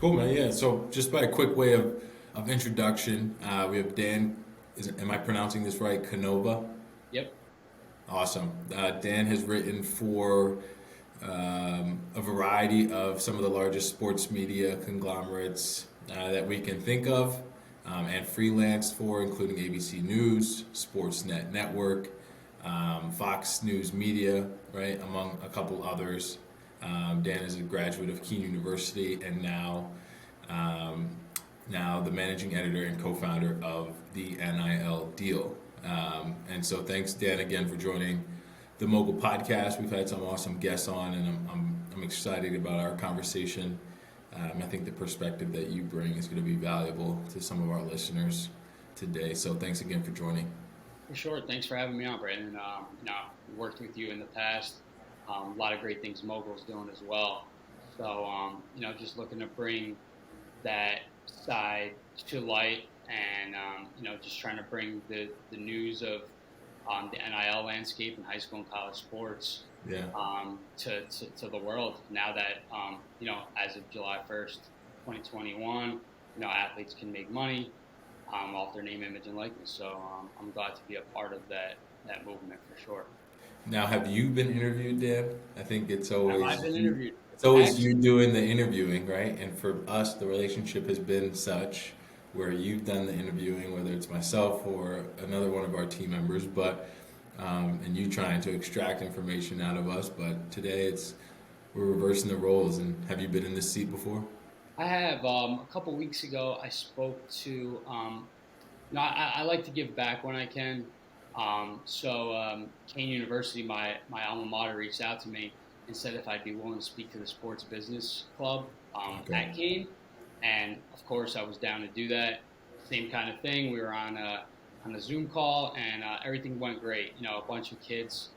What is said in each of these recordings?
Cool, man. Yeah. So, just by a quick way of introduction, we have Dan. Am I pronouncing this right? Canova. Yep. Awesome. Dan has written for a variety of some of the largest sports media conglomerates that we can think of, and freelanced for, including ABC News, Sportsnet Network, Fox News Media, right, among a couple others. Dan is a graduate of Kean University and um, now the managing editor and co-founder of the NIL Deal. And so thanks, Dan, again for joining the MOGL podcast. We've had some awesome guests on, and I'm excited about our conversation. I think the perspective that you bring is going to be valuable to some of our listeners today. So thanks again for joining. For sure. Thanks for having me on, Brandon. Worked with you in the past. A lot of great things MOGL's doing as well. So, just looking to bring that side to light and, just trying to bring the news of the NIL landscape in high school and college sports Yeah. to the world now that, as of July 1st, 2021, athletes can make money off their name, image, and likeness. So I'm glad to be a part of that movement for sure. Now, have you been interviewed, Dan? I think Have I been interviewed? it's always you Actually, doing the interviewing, right? And for us, the relationship has been such where you've done the interviewing, whether it's myself or another one of our team members, but and you trying to extract information out of us. But today, we're reversing the roles. And have you been in this seat before? I have a couple weeks ago. I spoke to. I like to give back when I can. Kean University, my alma mater, reached out to me and said if I'd be willing to speak to the sports business club Okay. at Kean, and of course I was down to do that. Same kind of thing. We were on a Zoom call, and everything went great. A bunch of kids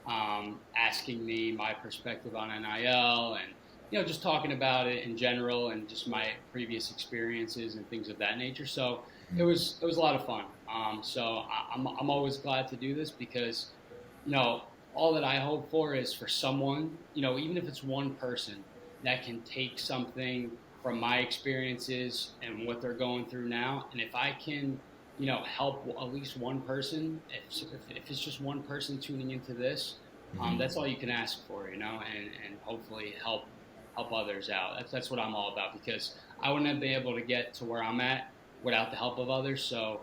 asking me my perspective on NIL, and just talking about it in general, and just my previous experiences and things of that nature. So it was a lot of fun. I'm always glad to do this because you know all that I hope for is for someone, even if it's one person that can take something from my experiences and what they're going through now, and if I can help at least one person, if it's just one person tuning into this, Mhm. that's all you can ask for, and hopefully help others out. That's what I'm all about because I wouldn't have been able to get to where I'm at without the help of others. So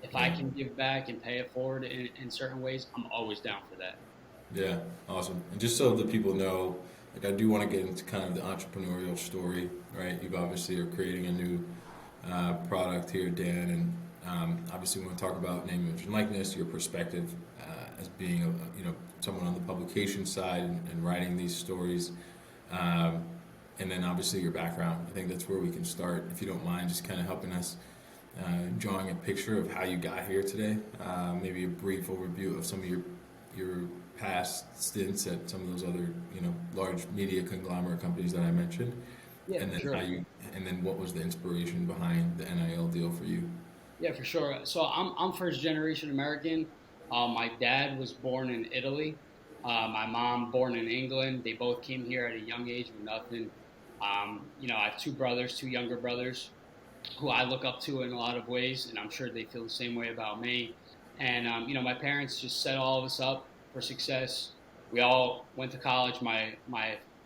if I Yeah. can give back and pay it forward in certain ways, I'm always down for that. Yeah, awesome. And just so the people know, like I do want to get into kind of the entrepreneurial story, right? You've obviously are creating a new product here, Dan, and obviously we want to talk about name, image, and likeness, your perspective as being someone on the publication side and writing these stories, um, and then obviously your background. I think that's where we can start, if you don't mind, just kind of helping us drawing a picture of how you got here today. Maybe a brief overview of some of your past stints at some of those other large media conglomerate companies that I mentioned, Yeah, and for then sure. what was the inspiration behind the NIL deal for you? Yeah, for sure. So I'm first generation American. My dad was born in Italy. My mom born in England. They both came here at a young age with nothing. I have two brothers, two younger brothers, who I look up to in a lot of ways, and I'm sure they feel the same way about me. And my parents just set all of us up for success. We all went to college. My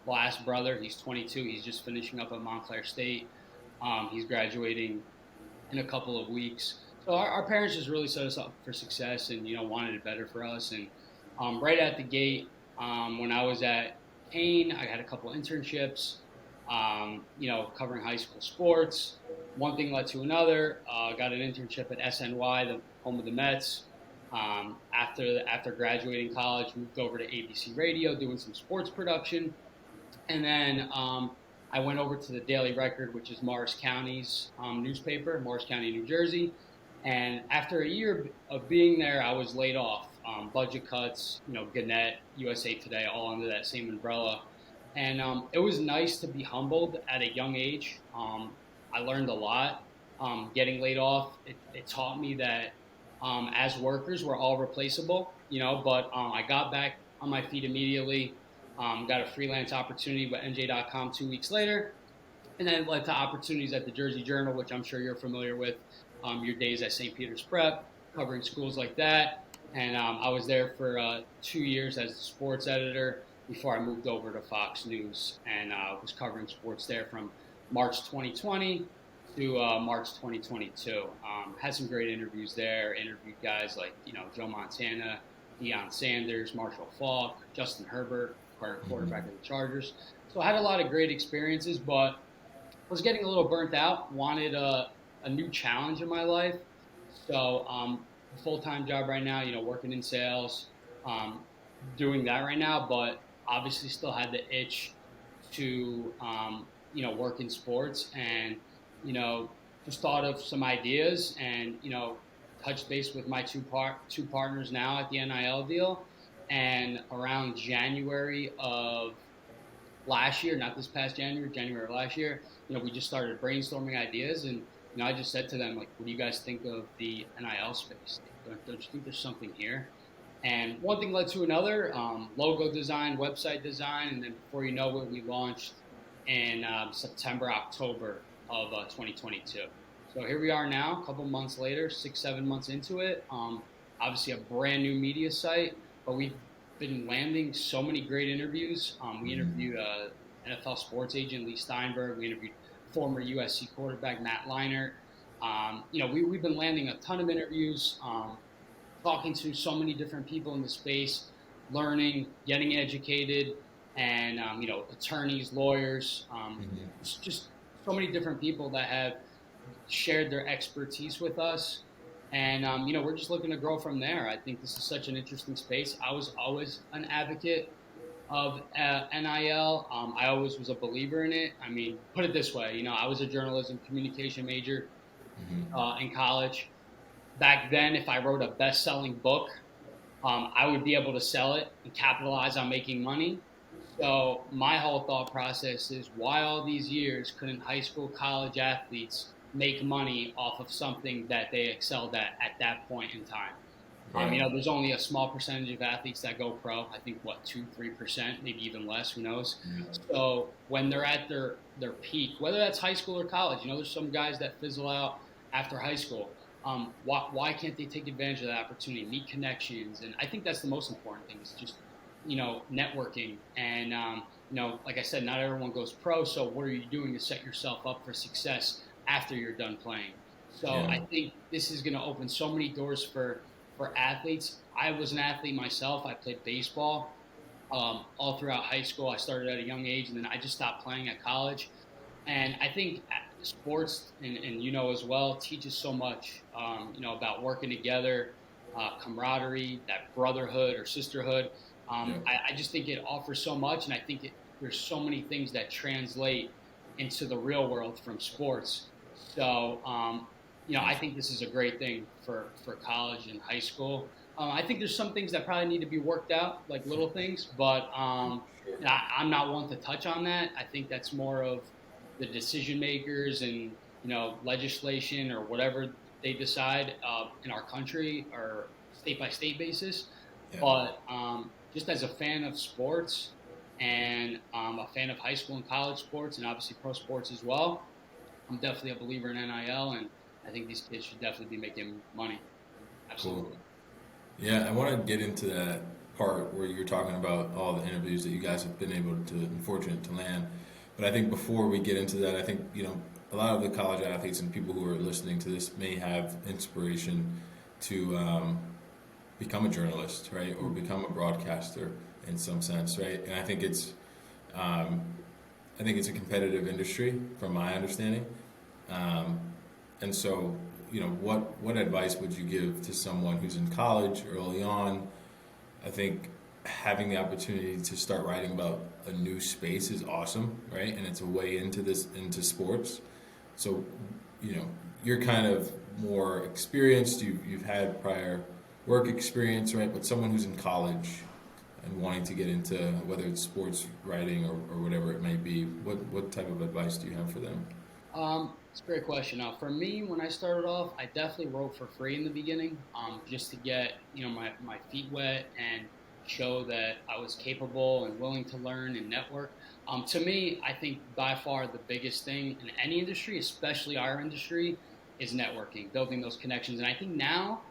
last brother, he's 22. He's just finishing up at Montclair State. He's graduating in a couple of weeks. So our parents just really set us up for success, and wanted it better for us. And right at the gate, when I was at Kean, I had a couple internships, covering high school sports. One thing led to another. Got an internship at SNY, the home of the Mets. After graduating college, moved over to ABC Radio, doing some sports production, and then I went over to the Daily Record, which is Morris County's newspaper, Morris County, New Jersey. And after a year of being there, I was laid off. Budget cuts, Gannett, USA Today, all under that same umbrella. And it was nice to be humbled at a young age. I learned a lot. Getting laid off, it taught me that as workers, we're all replaceable, but I got back on my feet immediately. Got a freelance opportunity with NJ.com 2 weeks later, And then it led to opportunities at the Jersey Journal, which I'm sure you're familiar with. Your days at St. Peter's Prep, covering schools like that. And I was there for 2 years as the sports editor before I moved over to Fox News and was covering sports there from March 2020 to March 2022. Had some great interviews there. Interviewed guys like Joe Montana, Deion Sanders, Marshall Faulk, Justin Herbert, current quarterback of the Chargers. So I had a lot of great experiences, but was getting a little burnt out. Wanted a new challenge in my life. So a full-time job right now, working in sales, um, doing that right now, but obviously still had the itch to, work in sports and, you know, just thought of some ideas and, touched base with my two partners now at the NIL deal. And around January of last year, not this past January, January of last year, we just started brainstorming ideas. And, I just said to them, like, what do you guys think of the NIL space? Don't you think there's something here? And one thing led to another, logo design, website design. And then before you know it, we launched in September, October of 2022. So here we are now, a couple months later, 6, 7 months into it. Obviously a brand new media site, but we've been landing so many great interviews. We interviewed NFL sports agent Lee Steinberg. We interviewed former USC quarterback Matt Leinart. We've been landing a ton of interviews, talking to so many different people in the space, learning, getting educated, and attorneys, lawyers, just so many different people that have shared their expertise with us. And, we're just looking to grow from there. I think this is such an interesting space. I was always an advocate of NIL. I always was a believer in it. I mean, put it this way, I was a journalism communication major in college. Back then, if I wrote a best-selling book, I would be able to sell it and capitalize on making money. So my whole thought process is, why all these years couldn't high school, college athletes make money off of something that they excelled at that point in time? Right. There's only a small percentage of athletes that go pro. I think, 2-3%, maybe even less, who knows? So when they're at their peak, whether that's high school or college, there's some guys that fizzle out after high school. Why can't they take advantage of that opportunity, meet connections? And I think that's the most important thing, is just, networking. And, like I said, not everyone goes pro. So what are you doing to set yourself up for success after you're done playing? So I think this is going to open so many doors for athletes. I was an athlete myself. I played baseball all throughout high school. I started at a young age, and then I just stopped playing at college. And I think sports, and as well, teaches so much, about working together, camaraderie, that brotherhood or sisterhood. I just think it offers so much, and I think there's so many things that translate into the real world from sports. So, I think this is a great thing for college and high school. I think there's some things that probably need to be worked out, like little things, but I'm not one to touch on that. I think that's more of the decision makers and, legislation or whatever they decide in our country or state by state basis. Yeah. But just as a fan of sports and a fan of high school and college sports and obviously pro sports as well, I'm definitely a believer in NIL, and I think these kids should definitely be making money. Absolutely. Cool. Yeah, I want to get into that part where you're talking about all the interviews that you guys have been able to, and fortunate to land. But I think before we get into that, I think, a lot of the college athletes and people who are listening to this may have inspiration to become a journalist, right? Or become a broadcaster in some sense, right? And I think it's a competitive industry from my understanding. And so, what advice would you give to someone who's in college early on? I think having the opportunity to start writing about a new space is awesome, right? And it's a way into sports. So, you're kind of more experienced. You've had prior work experience, right? But someone who's in college and wanting to get into whether it's sports writing or whatever it may be, what type of advice do you have for them? It's a great question. For me, when I started off, I definitely wrote for free in the beginning, just to get my feet wet and show that I was capable and willing to learn and network. To me, I think by far the biggest thing in any industry, especially our industry, is networking, building those connections. And I think now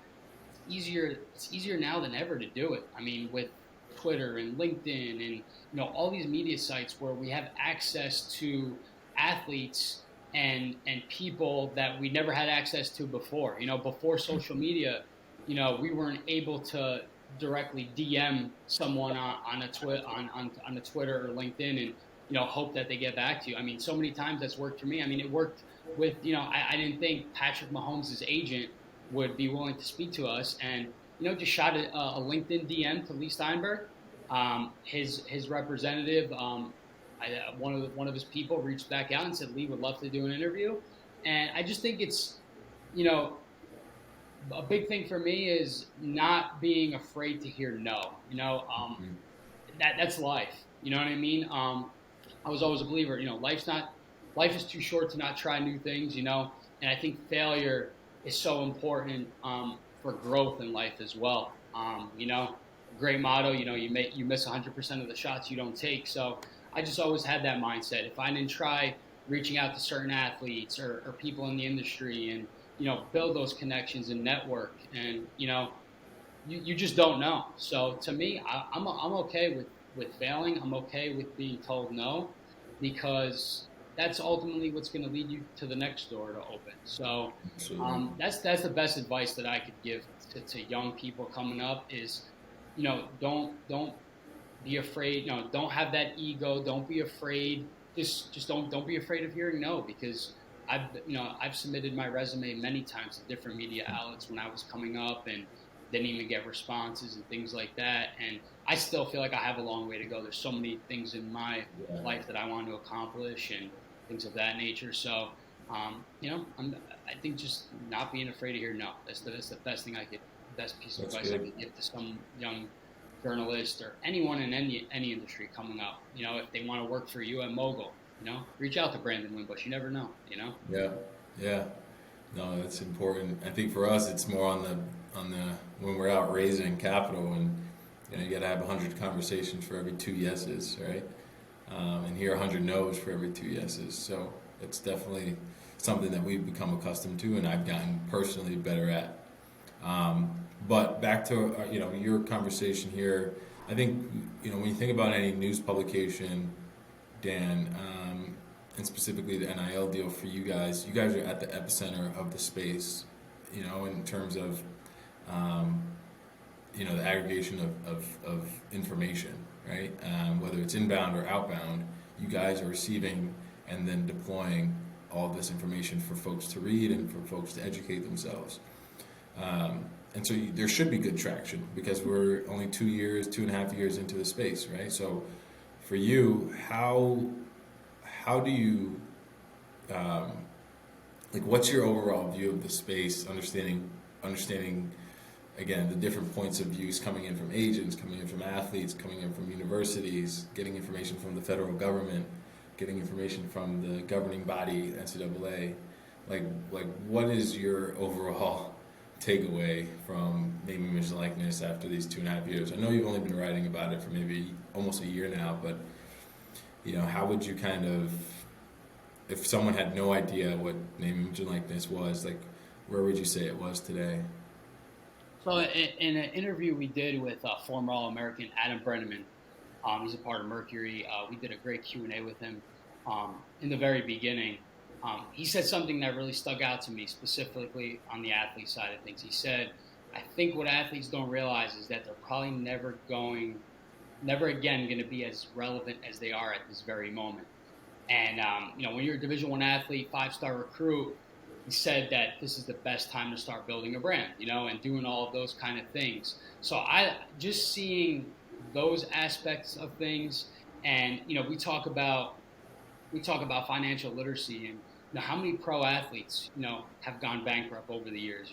it's easier now than ever to do it. I mean, with Twitter and LinkedIn and all these media sites where we have access to athletes and people that we never had access to before. Before social media, we weren't able to directly DM someone on a on a Twitter or LinkedIn and hope that they get back to you. I mean, so many times that's worked for me. I mean, it worked with I didn't think Patrick Mahomes' agent would be willing to speak to us, and just shot a LinkedIn DM to Lee Steinberg. His representative, one of his people reached back out and said Lee would love to do an interview, and I just think it's you know a big thing for me is not being afraid to hear no. That's life. You know what I mean? I was always a believer. Life is too short to not try new things. And I think failure is so important for growth in life as well. Great motto. You miss 100% of the shots you don't take. So I just always had that mindset. If I didn't try reaching out to certain athletes or people in the industry and build those connections and network, and you just don't know. So to me, I'm okay with failing. I'm okay with being told no, because that's ultimately what's going to lead you to the next door to open. So that's the best advice that I could give to young people coming up is, don't be afraid. Don't have that ego. Don't be afraid. Just don't be afraid of hearing no, because I've submitted my resume many times to different media outlets when I was coming up and didn't even get responses and things like that. And I still feel like I have a long way to go. There's so many things in my life that I want to accomplish and things of that nature. So, I think just not being afraid to hear no. That's the best piece of advice I could give to some young journalist or anyone in any industry coming up. If they want to work for you at MOGL, reach out to Brandon Wimbush. You never know. Yeah. No, that's important. I think for us, it's more on the when we're out raising capital, and you got to have 100 conversations for every 2 yeses, right? And hear 100 no's for every 2 yeses. So it's definitely something that we've become accustomed to, and I've gotten personally better at. But back to your conversation here, I think when you think about any news publication, Dan, and specifically the NIL deal for you guys are at the epicenter of the space, in terms of the aggregation of information, right? Whether it's inbound or outbound, you guys are receiving and then deploying all this information for folks to read and for folks to educate themselves. And so there should be good traction, because we're only 2.5 years into the space, right? So for you, how do you, what's your overall view of the space, understanding, again, the different points of views coming in from agents, coming in from athletes, coming in from universities, getting information from the federal government, getting information from the governing body, NCAA. What is your overall takeaway from name, image, and likeness after these 2.5 years? I know you've only been writing about it for maybe almost a year now, but how would you if someone had no idea what name, image, and likeness was, where would you say it was today? So in an interview we did with former All-American Adam Brenneman, he's a part of Mercury. We did a great Q&A with him in the very beginning. He said something that really stuck out to me, specifically on the athlete side of things. He said, I think what athletes don't realize is that they're probably never again going to be as relevant as they are at this very moment. And, when you're a Division I athlete, 5-star recruit, he said that this is the best time to start building a brand, and doing all of those kind of things. So I just seeing those aspects of things, and, we talk about financial literacy, and how many pro athletes, have gone bankrupt over the years.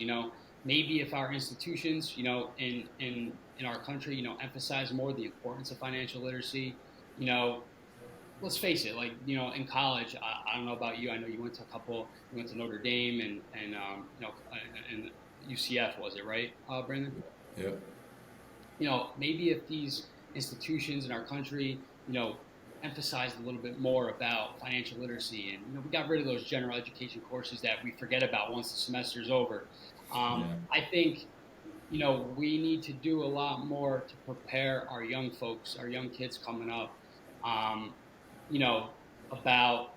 Maybe if our institutions, in our country, emphasize more the importance of financial literacy, let's face it, in college, I don't know about you. I know you went to Notre Dame and UCF, was it right, Brandon? Yep. maybe if these institutions in our country, emphasized a little bit more about financial literacy, and we got rid of those general education courses that we forget about once the semester's over. Yeah. I think we need to do a lot more to prepare our young folks, our young kids coming up, um, you know, about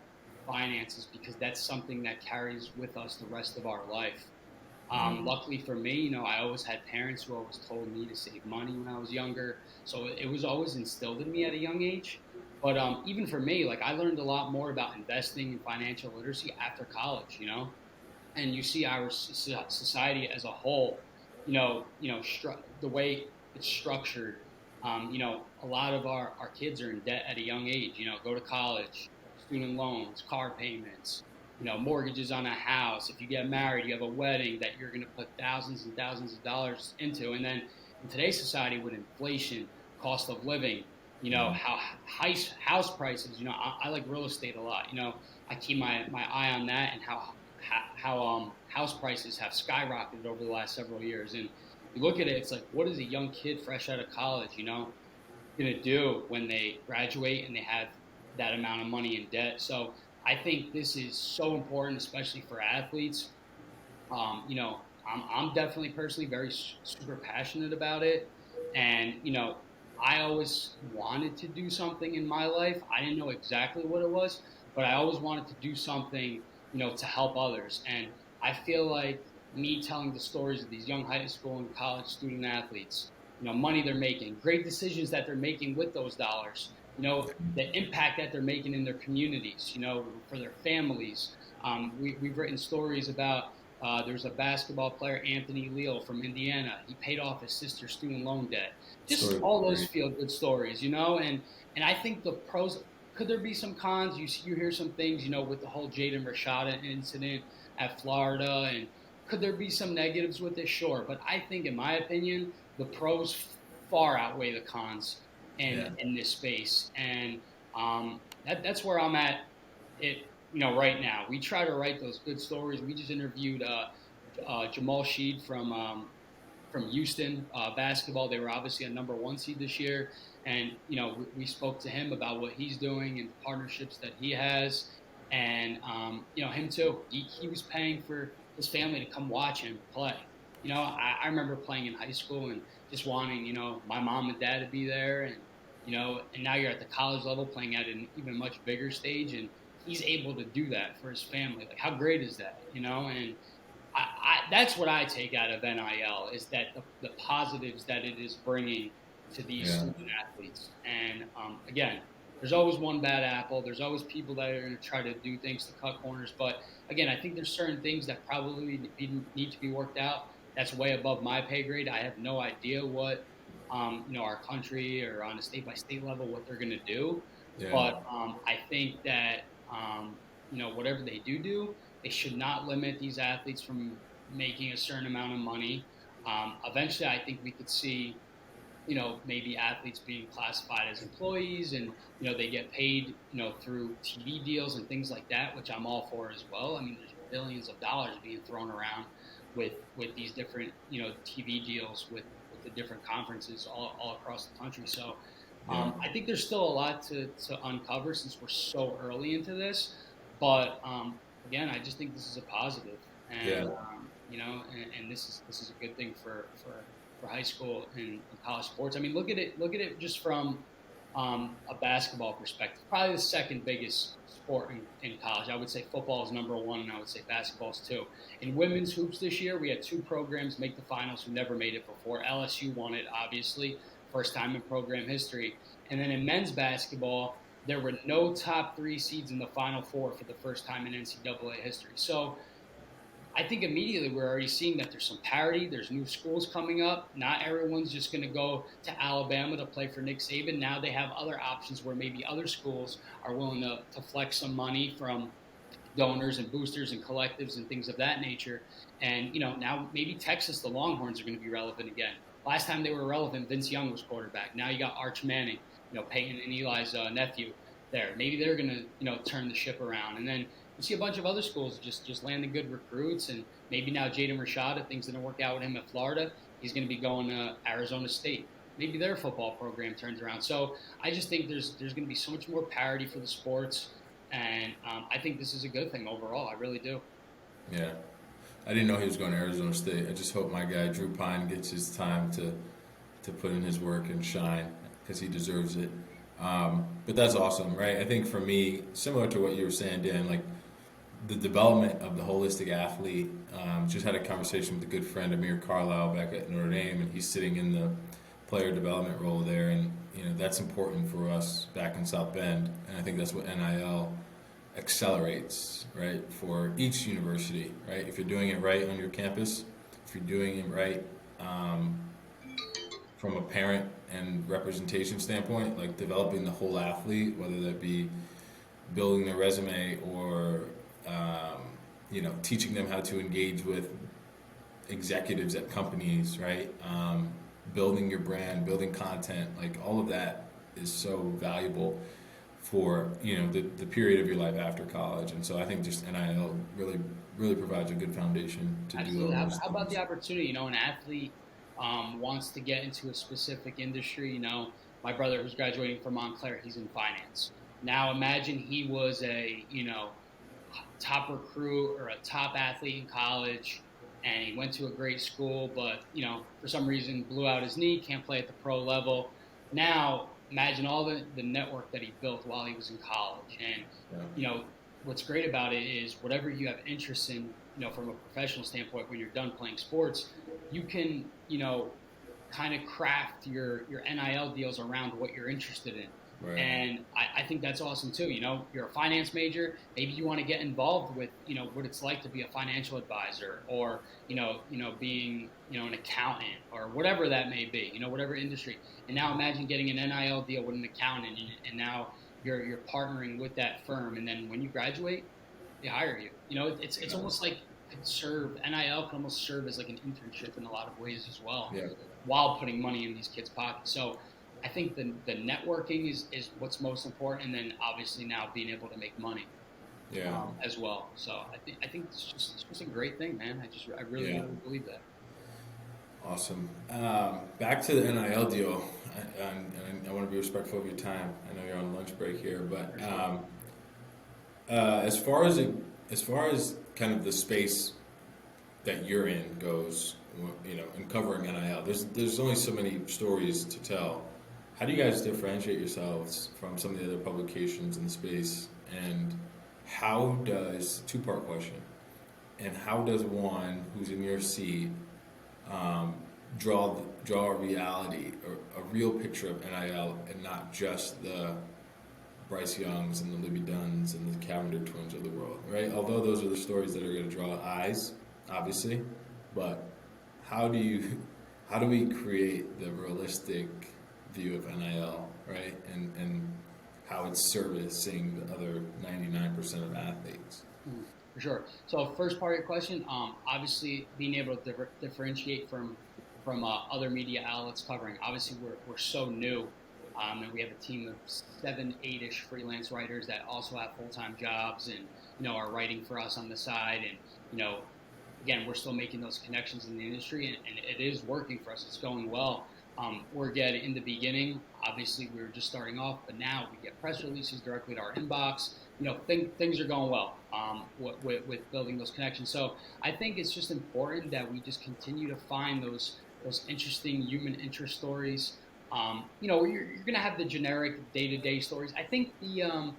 finances, because that's something that carries with us the rest of our life. Yeah. Luckily for me, I always had parents who always told me to save money when I was younger. So it was always instilled in me at a young age. But even for me, like I learned a lot more about investing and financial literacy after college. And you see our society as a whole, the way it's structured. A lot of our kids are in debt at a young age. Go to college, student loans, car payments, mortgages on a house. If you get married, you have a wedding that you're going to put thousands and thousands of dollars into. And then in today's society, with inflation, cost of living, Yeah. how house prices. I like real estate a lot. I keep my eye on that, and how house prices have skyrocketed over the last several years. And you look at it, it's like, what is a young kid fresh out of college, going to do when they graduate and they have that amount of money in debt? So I think this is so important, especially for athletes. I'm definitely personally very super passionate about it, and I always wanted to do something in my life. I didn't know exactly what it was, but I always wanted to do something, to help others. And I feel like me telling the stories of these young high school and college student athletes, money they're making, great decisions that they're making with those dollars, the impact that they're making in their communities, for their families. We've written stories about there's a basketball player, Anthony Leal from Indiana. He paid off his sister's student loan debt. Just Story all those great. feel good stories, and I think the pros. Could there be some cons? You hear some things, with the whole Jaden Rashada incident at Florida, and could there be some negatives with this? Sure, but I think, in my opinion, the pros far outweigh the cons Yeah. in this space, and that's where I'm at. It right now. We try to write those good stories. We just interviewed Jamal Sheed from Houston basketball. They were obviously a number one seed this year, and we spoke to him about what he's doing and the partnerships that he has, and him too. He was paying for his family to come watch him play. I remember playing in high school and just wanting my mom and dad to be there, and now you're at the college level playing at an even much bigger stage, and he's able to do that for his family. Like, how great is that? And that's what I take out of NIL, is that the positives that it is bringing to these Yeah. student athletes. And again, there's always one bad apple. There's always people that are going to try to do things to cut corners. But again, I think there's certain things that probably need to be worked out. That's way above my pay grade. I have no idea what our country or on a state by state level what they're going to do. Yeah. But I think that whatever they do, they should not limit these athletes from making a certain amount of money. Eventually, I think we could see, maybe athletes being classified as employees, and they get paid, through TV deals and things like that, which I'm all for as well. I mean, there's billions of dollars being thrown around with these different, TV deals with the different conferences all across the country. So Yeah. I think there's still a lot to uncover since we're so early into this. But again, I just think this is a positive, and Yeah. and this is a good thing for high school and college sports. I mean, look at it just from a basketball perspective. Probably the second biggest sport in college. I would say football is number one, and I would say basketball is two. In women's hoops this year, we had two programs make the finals who never made it before. LSU won it, obviously, first time in program history. And then in men's basketball, there were no top three seeds in the Final Four for the first time in NCAA history. So I think immediately we're already seeing that there's some parity. There's new schools coming up. Not everyone's just going to go to Alabama to play for Nick Saban. Now they have other options where maybe other schools are willing to flex some money from donors and boosters and collectives and things of that nature. And, now maybe Texas, the Longhorns, are going to be relevant again. Last time they were relevant, Vince Young was quarterback. Now you got Arch Manning, Peyton and Eli's nephew there. Maybe they're going to, turn the ship around. And then you see a bunch of other schools just landing good recruits. And maybe now Jaden Rashada, things didn't work out with him at Florida. He's going to be going to Arizona State. maybe their football program turns around. So I just think there's going to be so much more parity for the sports, and I think this is a good thing overall. I really do. Yeah. I didn't know he was going to Arizona State. I just hope my guy Drew Pine gets his time to put in his work and shine because he deserves it. But that's awesome, right? I think for me, similar to what you were saying, Dan, like the development of the holistic athlete. Just had a conversation with a good friend, Amir Carlisle, back at Notre Dame, and he's sitting in the player development role there, and that's important for us back in South Bend, and I think that's what NIL accelerates, right, for each university, right? If you're doing it right on your campus, if you're doing it right um, from a parent and representation standpoint, like developing the whole athlete, whether that be building their resume or teaching them how to engage with executives at companies, right? Building your brand, building content, like all of that is so valuable for the period of your life after college. And so I think just NIL really provides a good foundation to do Absolutely. all How, those how about the things. opportunity? An athlete wants to get into a specific industry. My brother who's graduating from Montclair, he's in finance. Now imagine he was a top recruit or a top athlete in college, and he went to a great school, but for some reason blew out his knee, can't play at the pro level. Now imagine all the network that he built while he was in college, and Yeah. what's great about it is whatever you have interest in, from a professional standpoint, when you're done playing sports, you can kind of craft your NIL deals around what you're interested in. Right. And I think that's awesome too. You're a finance major. Maybe you want to get involved with, what it's like to be a financial advisor, or being, an accountant, or whatever that may be. Whatever industry. And now imagine getting an NIL deal with an accountant, and now you're partnering with that firm. And then when you graduate, they hire you. It's Yeah. almost like could serve NIL can almost serve as like an internship in a lot of ways as well, Yeah. while putting money in these kids' pockets. So I think the networking is what's most important, and then obviously now being able to make money Yeah. as well. So I think it's just a great thing, man. I really Yeah. really believe that. Awesome. Back to the NIL deal. I want to be respectful of your time. I know you're on lunch break here, but as far as kind of the space that you're in goes, in covering NIL, there's only so many stories to tell. How do you guys differentiate yourselves from some of the other publications in the space? And how does two-part question? And how does one who's in your seat um, draw a reality or a real picture of NIL and not just the Bryce Youngs and the Libby Dunns and the Cavender twins of the world, right? Although those are the stories that are going to draw eyes, obviously, but how do we create the realistic view of NIL, right? And how it's servicing the other 99% of athletes. For sure. So first part of your question, obviously being able to differentiate from other media outlets covering. Obviously, we're so new, and we have a team of 7, 8-ish freelance writers that also have full time jobs, and are writing for us on the side. And again, we're still making those connections in the industry, and it is working for us. It's going well. We're getting in the beginning. Obviously, we were just starting off, but now we get press releases directly to our inbox. Things are going well with building those connections. So I think it's just important that we just continue to find those interesting human interest stories. You're going to have the generic day-to-day stories. I think the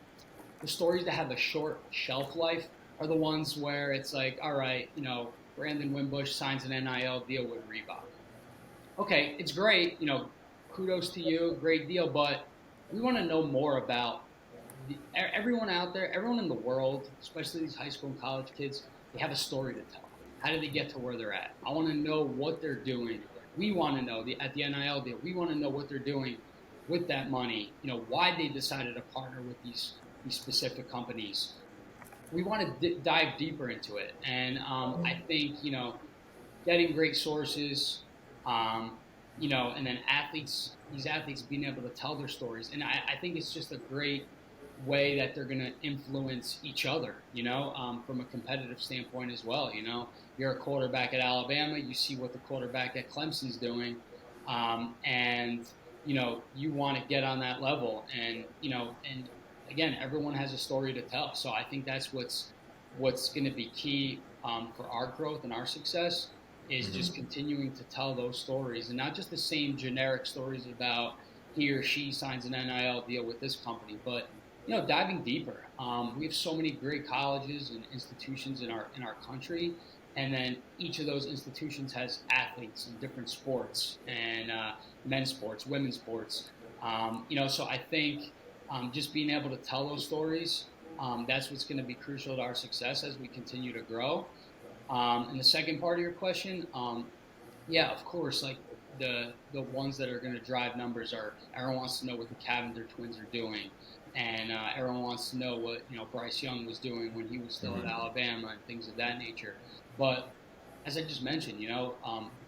stories that have a short shelf life are the ones where it's like, all right, Brandon Wimbush signs an NIL deal with Reebok. Okay, it's great, kudos to you, great deal, but we want to know more about everyone out there, everyone in the world, especially these high school and college kids. They have a story to tell. How did they get to where they're at? I want to know what they're doing. We want to know at the NIL deal. We want to know what they're doing with that money. Why they decided to partner with these specific companies. We want to dive deeper into it, and I think getting great sources, and then these athletes being able to tell their stories. And I think it's just a great way that they're going to influence each other, from a competitive standpoint as well. You're a quarterback at Alabama, you see what the quarterback at Clemson's doing. and you want to get on that level, and and again, everyone has a story to tell. So I think that's what's going to be key for our growth and our success is just Hmm. continuing to tell those stories, and not just the same generic stories about he or she signs an NIL deal with this company, but diving deeper. We have so many great colleges and institutions in our country, and then each of those institutions has athletes in different sports, and men's sports, women's sports. So I think just being able to tell those stories, that's what's going to be crucial to our success as we continue to grow. And the second part of your question, yeah, of course, like the ones that are going to drive numbers are everyone wants to know what the Cavender twins are doing, and everyone wants to know what Bryce Young was doing when he was still at Hmm. Alabama and things of that nature. But as I just mentioned, the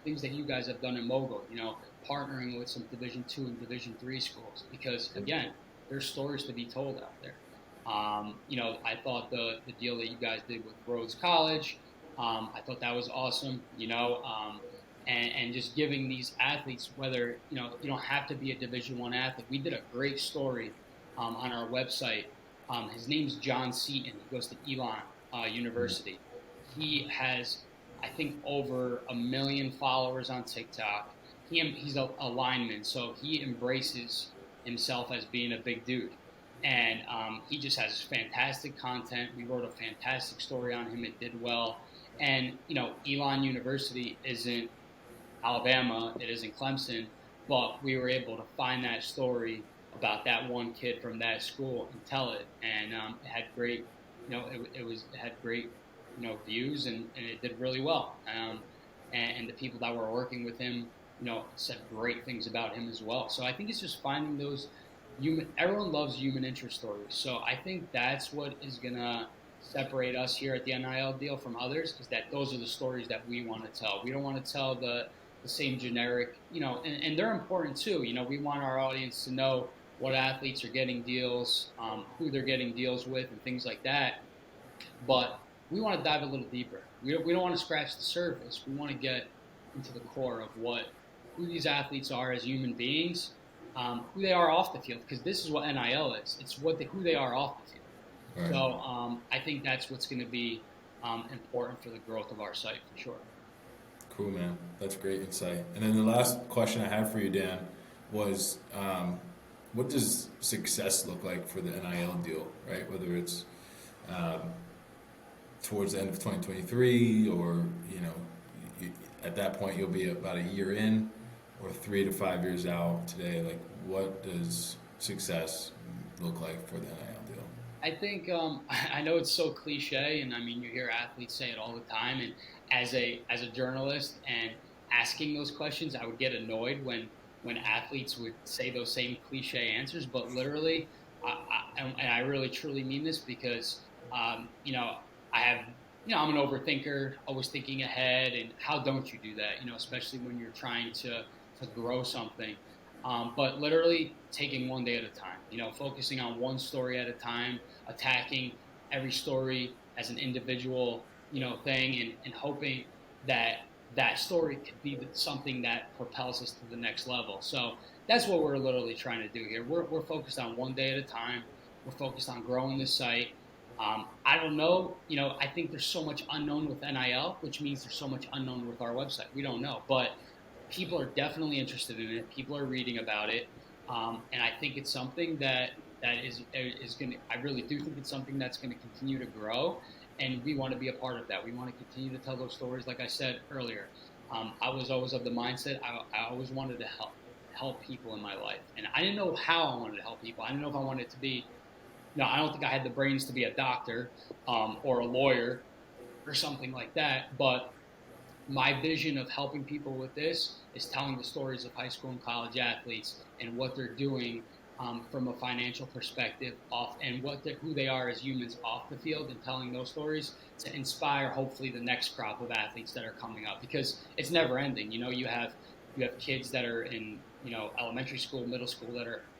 things that you guys have done in MOGL, partnering with some Division II and Division III schools, because again, there's stories to be told out there. I thought the deal that you guys did with Rhodes College, I thought that was awesome. And just giving these athletes, whether you don't have to be a Division I athlete. We did a great story on our website. His name's John Seaton. He goes to Elon University. He has, I think, over 1 million followers on TikTok. He's a lineman, so he embraces himself as being a big dude. And he just has fantastic content. We wrote a fantastic story on him. It did well. And, Elon University isn't Alabama, it isn't Clemson, but we were able to find that story about that one kid from that school and tell it. And it had great, it had great, views, and it did really well. And the people that were working with him, said great things about him as well. So I think it's just finding those everyone loves human interest stories. So I think that's what is going to separate us here at the NIL deal from others, is that those are the stories that we want to tell. We don't want to tell the same generic, and they're important too. We want our audience to know what athletes are getting deals, who they're getting deals with, and things like that. But we want to dive a little deeper. We don't want to scratch the surface. We want to get into the core of who these athletes are as human beings, who they are off the field, because this is what NIL is. It's who they are off the field. Right. So I think that's what's going to be important for the growth of our site for sure. Cool, man. That's great insight. And then the last question I have for you, Dan, was what does success look like for the NIL deal, right? Whether it's um, towards the end of 2023 or, you, at that point you'll be about a year in or 3 to 5 years out today. Like, what does success look like for the NIL deal? I think I know it's so cliche, and I mean you hear athletes say it all the time. And as a journalist and asking those questions, I would get annoyed when athletes would say those same cliche answers. But literally, and I really truly mean this because I have I'm an overthinker, always thinking ahead, and how don't you do that? Especially when you're trying to grow something. But literally taking one day at a time, focusing on one story at a time, attacking every story as an individual, thing, and hoping that that story could be something that propels us to the next level. So that's what we're literally trying to do here. We're focused on one day at a time. We're focused on growing the site. I don't know, I think there's so much unknown with NIL, which means there's so much unknown with our website. We don't know, but people are definitely interested in it. People are reading about it, and I think it's something that is going to. I really do think it's something that's going to continue to grow, and we want to be a part of that. We want to continue to tell those stories. Like I said earlier, I was always of the mindset I always wanted to help people in my life, and I didn't know how I wanted to help people. I didn't know if I wanted to be. No, I don't think I had the brains to be a doctor or a lawyer or something like that, but my vision of helping people with this is telling the stories of high school and college athletes and what they're doing from a financial perspective off, and who they are as humans off the field, and telling those stories to inspire hopefully the next crop of athletes that are coming up, because it's never ending. You have kids that are in elementary school, middle school,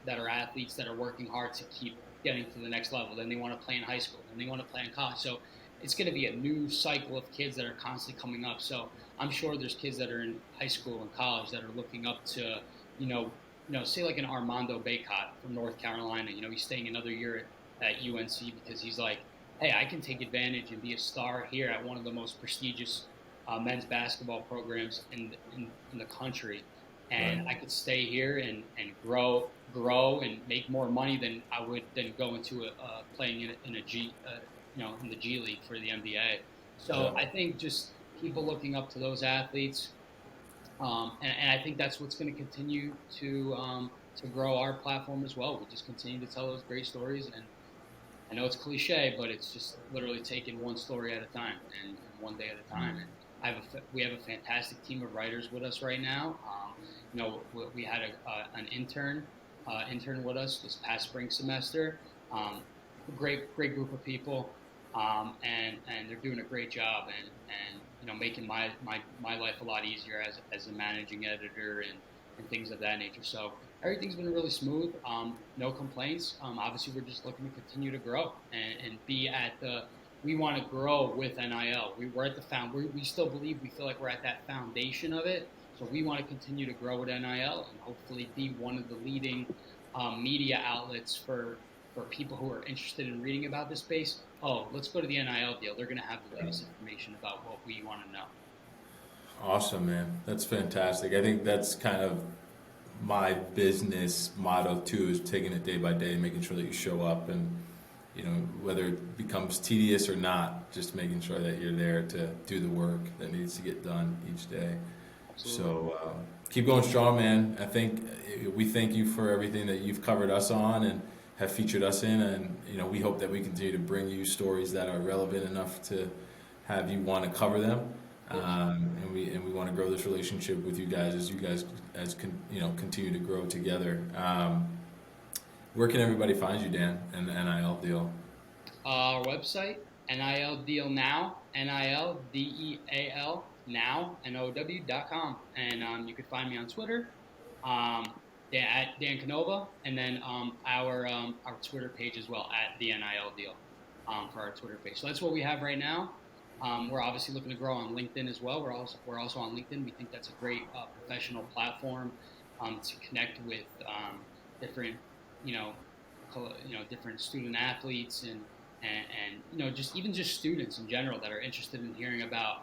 that are athletes that are working hard to keep getting to the next level. Then they want to play in high school, then they want to play in college. So it's going to be a new cycle of kids that are constantly coming up. So I'm sure there's kids that are in high school and college that are looking up to, you know, say like an Armando Bacot from North Carolina. He's staying another year at UNC because he's like, hey, I can take advantage and be a star here at one of the most prestigious men's basketball programs in the country, and Right. I could stay here and grow and make more money than I would then go into playing in a G in the G League for the NBA. So Yeah. I think just people looking up to those athletes, and I think that's what's going to continue to grow our platform as well. We just continue to tell those great stories, and I know it's cliche, but it's just literally taking one story at a time and one day at a time. And we have a fantastic team of writers with us right now. We had an intern with us this past spring semester. A great group of people, and they're doing a great job and making my life a lot easier as a managing editor and things of that nature. So everything's been really smooth. No complaints. Obviously, we're just looking to continue to grow and be at the. We want to grow with NIL. We're at the we still believe, we feel like we're at that foundation of it. So we want to continue to grow with NIL and hopefully be one of the leading media outlets for people who are interested in reading about this space. Oh, let's go to the NIL deal. They're going to have the latest information about what we want to know. Awesome, man. That's fantastic. I think that's kind of my business motto too, is taking it day by day, making sure that you show up, and whether it becomes tedious or not, just making sure that you're there to do the work that needs to get done each day. Absolutely. So keep going strong, man. I think we thank you for everything that you've covered us on and have featured us in, and we hope that we continue to bring you stories that are relevant enough to have you want to cover them. And we want to grow this relationship with you guys continue to grow together. Where can everybody find you, Dan, and the NIL deal? Our website, NIL Deal Now, NILDEAL now, NOW.com. And you can find me on Twitter, at Dan Canova, and then our Twitter page as well, at the NIL Deal, for our Twitter page. So that's what we have right now. We're obviously looking to grow on LinkedIn as well. We're also on LinkedIn. We think that's a great professional platform to connect with different, you know, different student athletes and just students in general that are interested in hearing about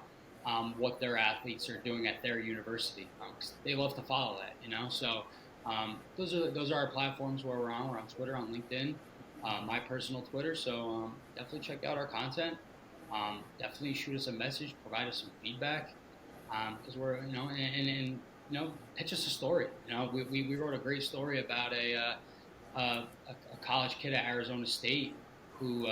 what their athletes are doing at their university. 'Cause they love to follow that. So those are our platforms where we're on. We're on Twitter, on LinkedIn, my personal Twitter. So definitely check out our content. Definitely shoot us a message, provide us some feedback, because we're pitch us a story. We wrote a great story about a college kid at Arizona State who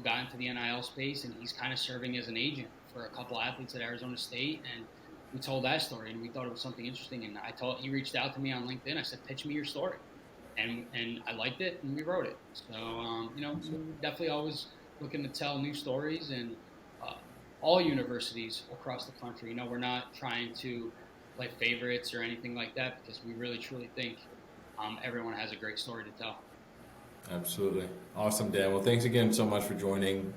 got into the NIL space, and he's kind of serving as an agent for a couple athletes at Arizona State. And we told that story, and we thought it was something interesting. And he reached out to me on LinkedIn. I said, pitch me your story, and I liked it, and we wrote it. So so we're definitely always looking to tell new stories, and all universities across the country. We're not trying to play favorites or anything like that, because we really truly think everyone has a great story to tell. Absolutely. Awesome, Dan. Well, thanks again so much for joining.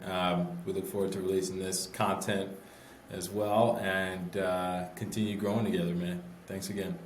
We look forward to releasing this content as well, and continue growing together, man. Thanks again.